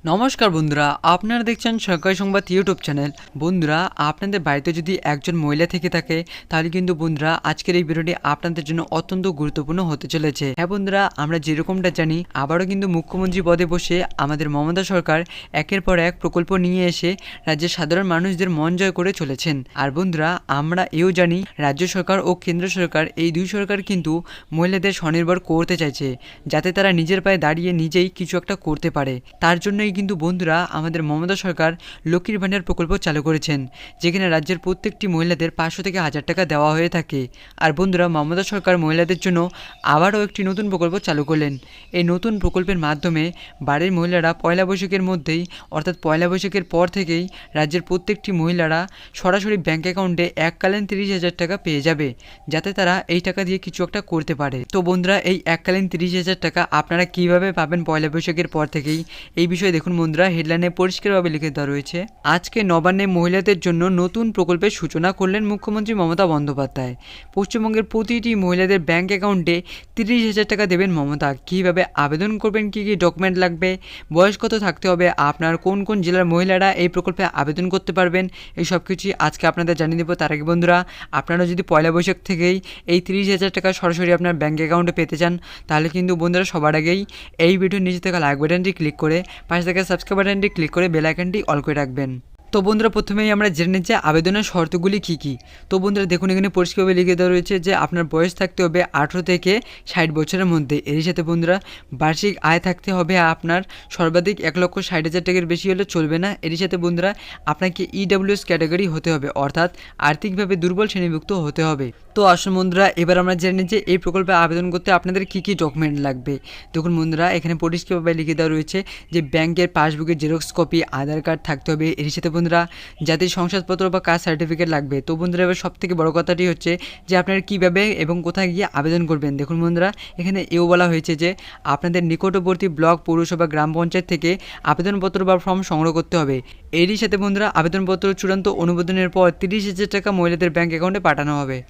নমস্কার বন্ধুরা, আপনারা দেখছেন সরকারি সংবাদ ইউটিউব চ্যানেল। বন্ধুরা, আপনাদের বাড়িতে যদি একজন মহিলা থেকে থাকে তাহলে কিন্তু বন্ধুরা আজকের এই ভিডিওটি আপনাদের জন্য অত্যন্ত গুরুত্বপূর্ণ হতে চলেছে। হ্যাঁ বন্ধুরা, আমরা যেরকমটা জানি আবারও কিন্তু মুখ্যমন্ত্রী পদে বসে আমাদের মমতা সরকার একের পর এক প্রকল্প নিয়ে এসে রাজ্যের সাধারণ মানুষদের মন জয় করে চলেছেন। আর বন্ধুরা, আমরা এও জানি রাজ্য সরকার ও কেন্দ্র সরকার এই দুই সরকার কিন্তু মহিলাদের স্বনির্ভর করতে চাইছে, যাতে তারা নিজের পায়ে দাঁড়িয়ে নিজেই কিছু একটা করতে পারে। তার জন্যই কিন্তু বন্ধুরা আমাদের মমতা সরকার লক্ষ্মীর ভাণ্ডার প্রকল্প চালু করেছেন, যেখানে রাজ্যের প্রত্যেকটি মহিলাদের 500 থেকে 1000 টাকা দেওয়া হয়ে থাকে। আর বন্ধুরা, মমতা সরকার মহিলাদের জন্য আবারও একটি নতুন প্রকল্প চালু করলেন। এই নতুন প্রকল্পের মাধ্যমে বাড়ির মহিলারা পয়লা বৈশাখের মধ্যেই, অর্থাৎ পয়লা বৈশাখের পর থেকেই রাজ্যের প্রত্যেকটি মহিলারা সরাসরি ব্যাঙ্ক অ্যাকাউন্টে এককালীন 30,000 টাকা পেয়ে যাবে, যাতে তারা এই টাকা দিয়ে কিছু একটা করতে পারে। তো বন্ধুরা, এই এককালীন 30,000 টাকা আপনারা কিভাবে পাবেন পয়লা বৈশাখের পর থেকেই, এই বিষয়ে দেখুন বন্ধুরা, হেডলাইনে পরিষ্কারভাবে লিখে দেওয়া রয়েছে। আজকে নবান্নে মহিলাদের জন্য নতুন প্রকল্পের সূচনা করলেন মুখ্যমন্ত্রী মমতা বন্দ্যোপাধ্যায়। পশ্চিমবঙ্গের প্রতিটি মহিলাদের ব্যাংক অ্যাকাউন্টে 30,000 টাকা দেবেন মমতা। কীভাবে আবেদন করবেন, কী কী ডকুমেন্ট লাগবে, বয়স কত থাকতে হবে, আপনার কোন কোন জেলার মহিলারা এই প্রকল্পে আবেদন করতে পারবেন, এই সব কিছুই আজকে আপনাদের জানিয়ে দেবো। তার আগে বন্ধুরা, আপনারা যদি পয়লা বৈশাখ থেকেই এই 30,000 টাকা সরাসরি আপনার ব্যাংক অ্যাকাউন্টে পেতে চান, তাহলে কিন্তু বন্ধুরা সবার আগেই এই ভিডিওর নিচে থাকা লাইক বাটনটি ক্লিক করে পাশে থাকা সাবস্ক্রাইব বাটনটি ক্লিক করে বেল আইকনটি অল করে রাখবেন। তো বন্ধুরা, প্রথমেই আমরা জেনে নিচ্ছি আবেদনের শর্তগুলি কী কী। তো বন্ধুরা দেখুন, এখানে পরিষ্কারভাবে লিখে দেওয়া রয়েছে যে আপনার বয়স থাকতে হবে 18 থেকে 60 বছরের মধ্যে। এর সাথে বন্ধুরা বার্ষিক আয় থাকতে হবে আপনার সর্বাধিক 1,60,000 টাকার বেশি হলে চলবে না। এর সাথে বন্ধুরা আপনাকে EWS ক্যাটাগরি হতে হবে, অর্থাৎ আর্থিকভাবে দুর্বল শ্রেণীভুক্ত হতে হবে। তো আসুন বন্ধুরা, এবার আমরা জেনে নিচ্ছি এই প্রকল্পে আবেদন করতে আপনাদের কী কী ডকুমেন্ট লাগবে। দেখুন বন্ধুরা, এখানে পরিষ্কারভাবে লিখে দেওয়া রয়েছে যে ব্যাংকের পাসবুকের জেরক্স কপি, আধার কার্ড থাকতে হবে। এর সাথে বন্ধুরা জাতির শংসাপত্র বা কাস্ট সার্টিফিকেট লাগবে। তো বন্ধুরা, এবার সবথেকে বড় কথাটি হচ্ছে যে আপনারা কীভাবে এবং কোথায় গিয়ে আবেদন করবেন। দেখুন বন্ধুরা, এখানে এও বলা হয়েছে যে আপনাদের নিকটবর্তী ব্লক, পৌরসভা, গ্রাম পঞ্চায়েত থেকে আবেদনপত্র বা ফর্ম সংগ্রহ করতে হবে। এরই সাথে বন্ধুরা আবেদনপত্র চূড়ান্ত অনুমোদনের পর 30,000 টাকা মহিলাদের ব্যাংক অ্যাকাউন্টে পাঠানো হবে।